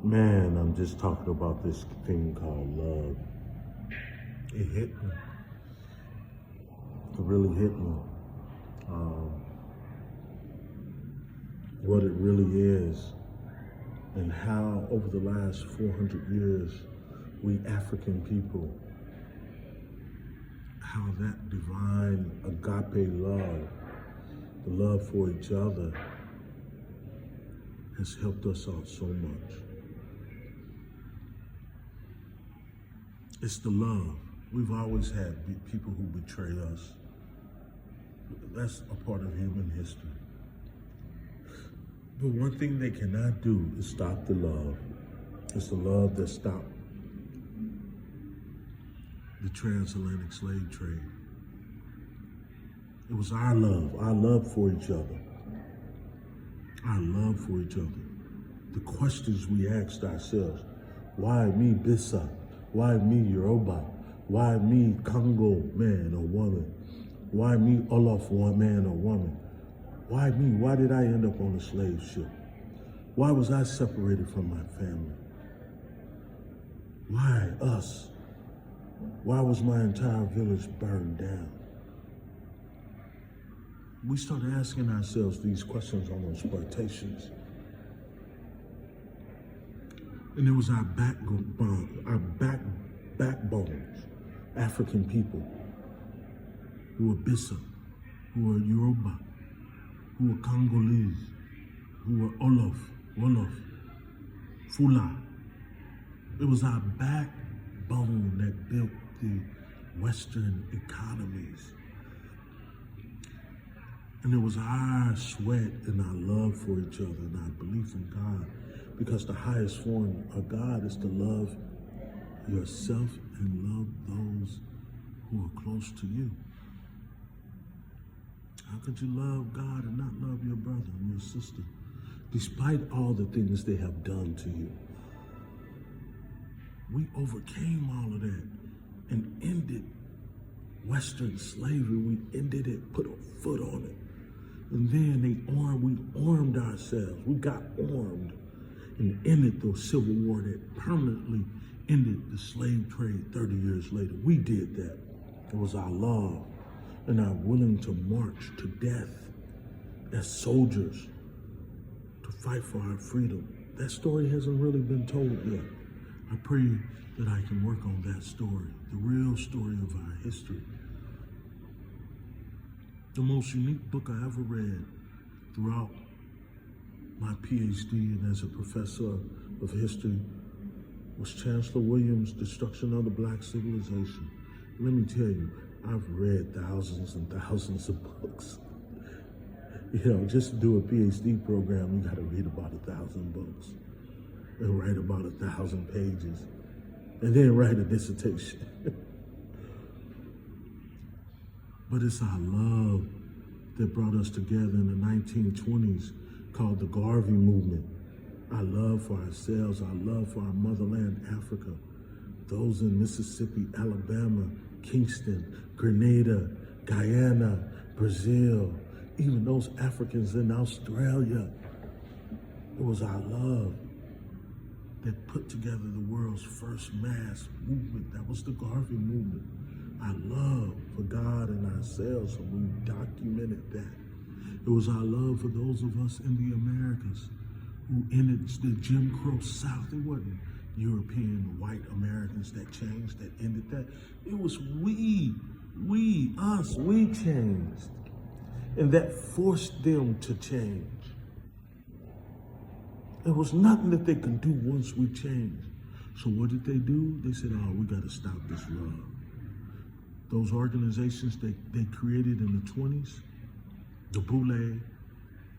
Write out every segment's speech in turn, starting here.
Man, I'm just talking about this thing called love. It hit me. It really hit me. What it really is, and how over the last 400 years, we African people, how that divine agape love, the love for each other, has helped us out so much. It's the love. We've always had people who betray us. That's a part of human history. But one thing they cannot do is stop the love. It's the love that stopped the transatlantic slave trade. It was our love for each other. Our love for each other. The questions we asked ourselves: why me Bisa? Why me Yoruba? Why me Congo man or woman? Why me Olaf man or woman? Why me? Why did I end up on a slave ship? Why was I separated from my family? Why us? Why was my entire village burned down? We started asking ourselves these questions on those plantations. And it was our backbones, African people, who were Bisa, who were Yoruba, who were Congolese, who were Wolof, Fula. It was our backbone that built the Western economies. And it was our sweat and our love for each other and our belief in God, because the highest form of God is to love yourself and love those who are close to you. How could you love God and not love your brother and your sister, despite all the things they have done to you? We overcame all of that and ended Western slavery. We ended it, put a foot on it. And then we armed ourselves. We got armed and ended the Civil War that permanently ended the slave trade 30 years later. We did that. It was our love and our willing to march to death as soldiers to fight for our freedom. That story hasn't really been told yet. I pray that I can work on that story, the real story of our history. The most unique book I ever read throughout my PhD and as a professor of history was Chancellor Williams' Destruction of the Black Civilization. Let me tell you, I've read thousands and thousands of books. You know, just to do a PhD program, you gotta read about 1,000 books and write about 1,000 pages and then write a dissertation. But it's our love that brought us together in the 1920s, called the Garvey movement. Our love for ourselves, our love for our motherland, Africa. Those in Mississippi, Alabama, Kingston, Grenada, Guyana, Brazil, even those Africans in Australia. It was our love that put together the world's first mass movement. That was the Garvey movement. Our love for God and ourselves, and we documented that. It was our love for those of us in the Americas who ended the Jim Crow South. It wasn't European white Americans that changed, that ended that. It was we changed. And that forced them to change. There was nothing that they could do once we changed. So what did they do? They said, oh, we got to stop this love. Those organizations they created in the 20s, the Boule,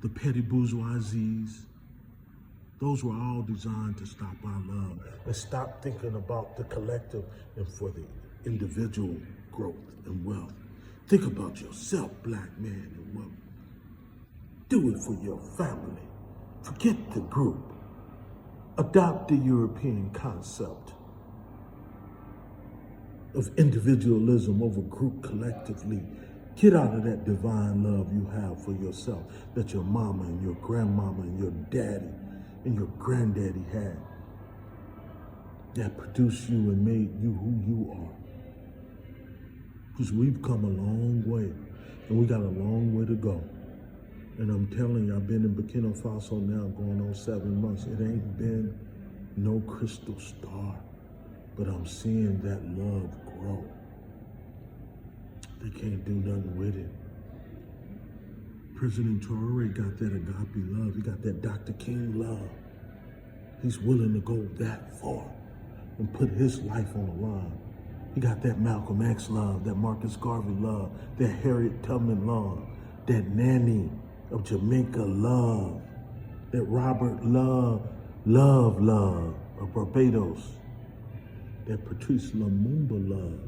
the petty bourgeoisies, those were all designed to stop our love and stop thinking about the collective and for the individual growth and wealth. Think about yourself, black man and woman. Do it for your family. Forget the group. Adopt the European concept of individualism over group collectively. Get out of that divine love you have for yourself that your mama and your grandmama and your daddy and your granddaddy had. that produced you and made you who you are. Because we've come a long way, and we got a long way to go. And I'm telling you, I've been in Burkina Faso now going on 7 months. It ain't been no crystal star, but I'm seeing that love grow. They can't do nothing with it. President Traore got that agape love. He got that Dr. King love. He's willing to go that far and put his life on the line. He got that Malcolm X love, that Marcus Garvey love, that Harriet Tubman love, that Nanny of Jamaica love, that Robert Love of Barbados, that Patrice Lumumba love,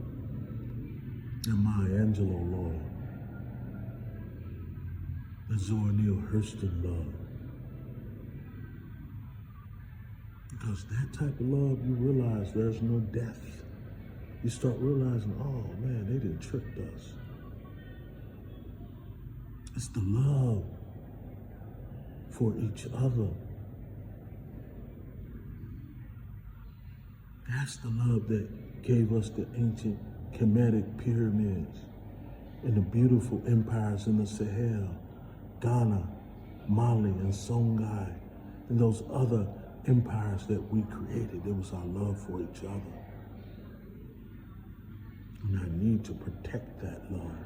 and Maya Angelou love, that Zora Neale Hurston love. Because that type of love, you realize there's no death. You start realizing, oh man, they didn't trick us. It's the love for each other. That's the love that gave us the ancient Kemetic pyramids and the beautiful empires in the Sahel, Ghana, Mali, and Songhai, and those other empires that we created. It was our love for each other. And I need to protect that love.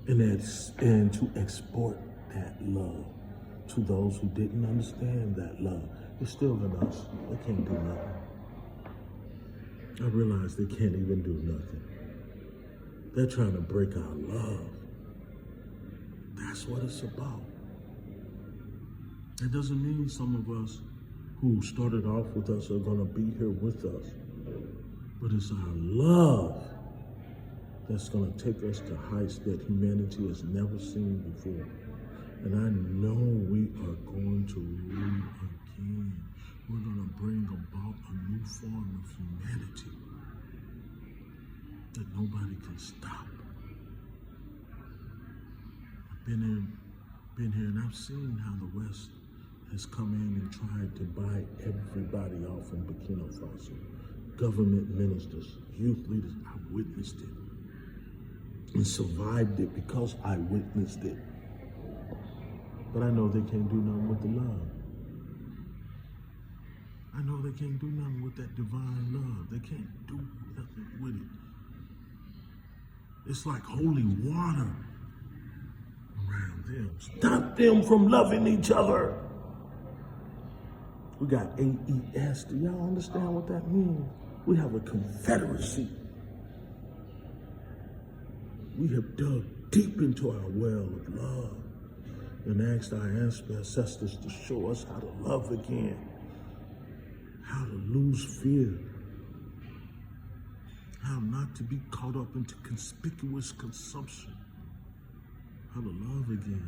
And to export that love to those who didn't understand that love. It's still in us. They can't do nothing. I realize they can't even do nothing. They're trying to break our love. That's what it's about. It doesn't mean some of us who started off with us are going to be here with us. But it's our love that's going to take us to heights that humanity has never seen before. And I know we are going to rule again. We're going to bring about a new form of humanity that nobody can stop. I've been here and I've seen how the West has come in and tried to buy everybody off in Burkina Faso. Government ministers, youth leaders, I witnessed it and survived it because I witnessed it. But I know they can't do nothing with the love. I know they can't do nothing with that divine love. They can't do nothing with it. It's like holy water around them. Stop them from loving each other. We got AES. Do y'all understand what that means? We have a confederacy. We have dug deep into our well of love and asked our ancestors to show us how to love again, how to lose fear, how not to be caught up into conspicuous consumption, how to love again,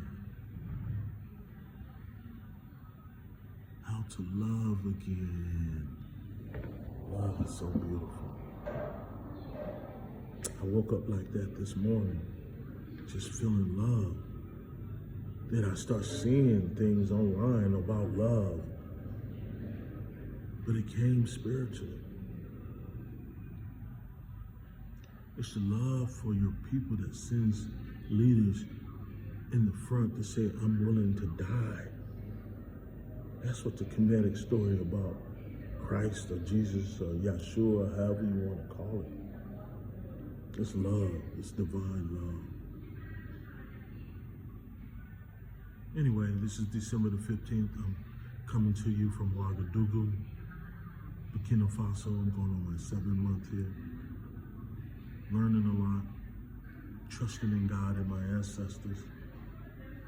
how to love again. Love is so beautiful. I woke up like that this morning, just feeling love. Then I start seeing things online about love, but it came spiritually. It's the love for your people that sends leaders in the front to say, I'm willing to die. That's what the Kemetic story about Christ or Jesus or Yeshua, however you want to call it. It's love. It's divine love. Anyway, this is December the 15th. I'm coming to you from Ouagadougou, Burkina Faso. I'm going on my 7th month here. Learning a lot, trusting in God and my ancestors.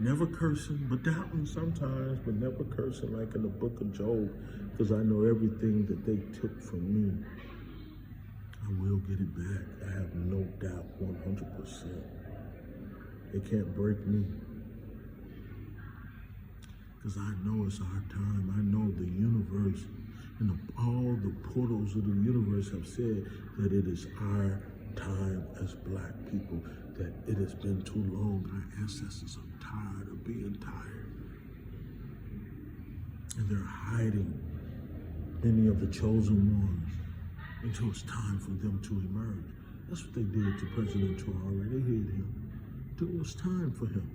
Never cursing, but doubting sometimes, but never cursing like in the book of Job, because I know everything that they took from me, I will get it back. I have no doubt, 100%. They can't break me, because I know it's our time. I know the universe and all the portals of the universe have said that it is our time as Black people, that it has been too long. Our ancestors are tired of being tired. And they're hiding any of the chosen ones until it's time for them to emerge. That's what they did to President Traore. They hid him until it was time for him.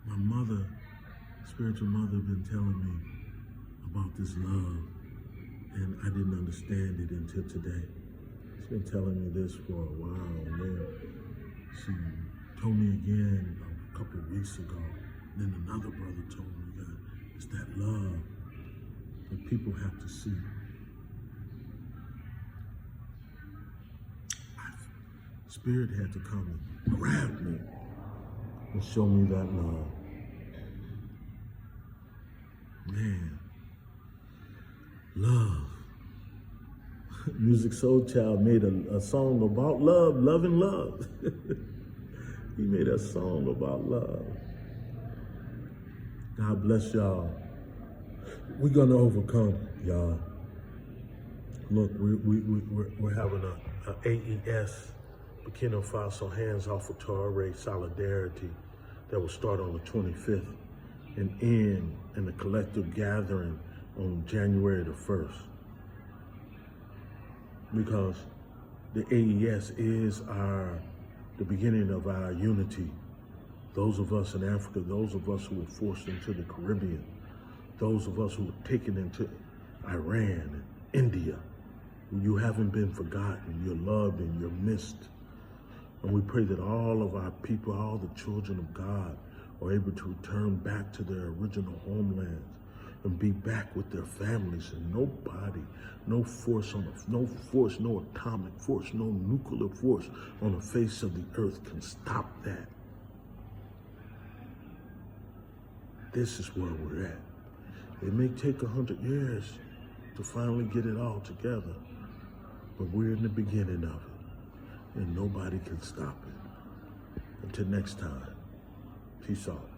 My mother, spiritual mother, been telling me about this love, and I didn't understand it until today. She's been telling me this for a while, and then she told me again a couple of weeks ago. Then another brother told me that it's that love that people have to see. Spirit had to come and grab me and show me that love. Man, love. Musiq Soulchild made a song about love, love and love. He made a song about love. God bless y'all. We're gonna overcome, y'all. Look, we're having a AES, Burkina Faso Hands Off of Traore Solidarity, that will start on the 25th and end in a collective gathering on January the 1st. Because the AES is the beginning of our unity. Those of us in Africa, those of us who were forced into the Caribbean, those of us who were taken into Iran, India, you haven't been forgotten, you're loved and you're missed. And we pray that all of our people, all the children of God, are able to return back to their original homelands and be back with their families. And nobody, no force, no atomic force, no nuclear force on the face of the earth can stop that. This is where we're at. It may take 100 years to finally get it all together, but we're in the beginning of it, and nobody can stop it. Until next time, peace out.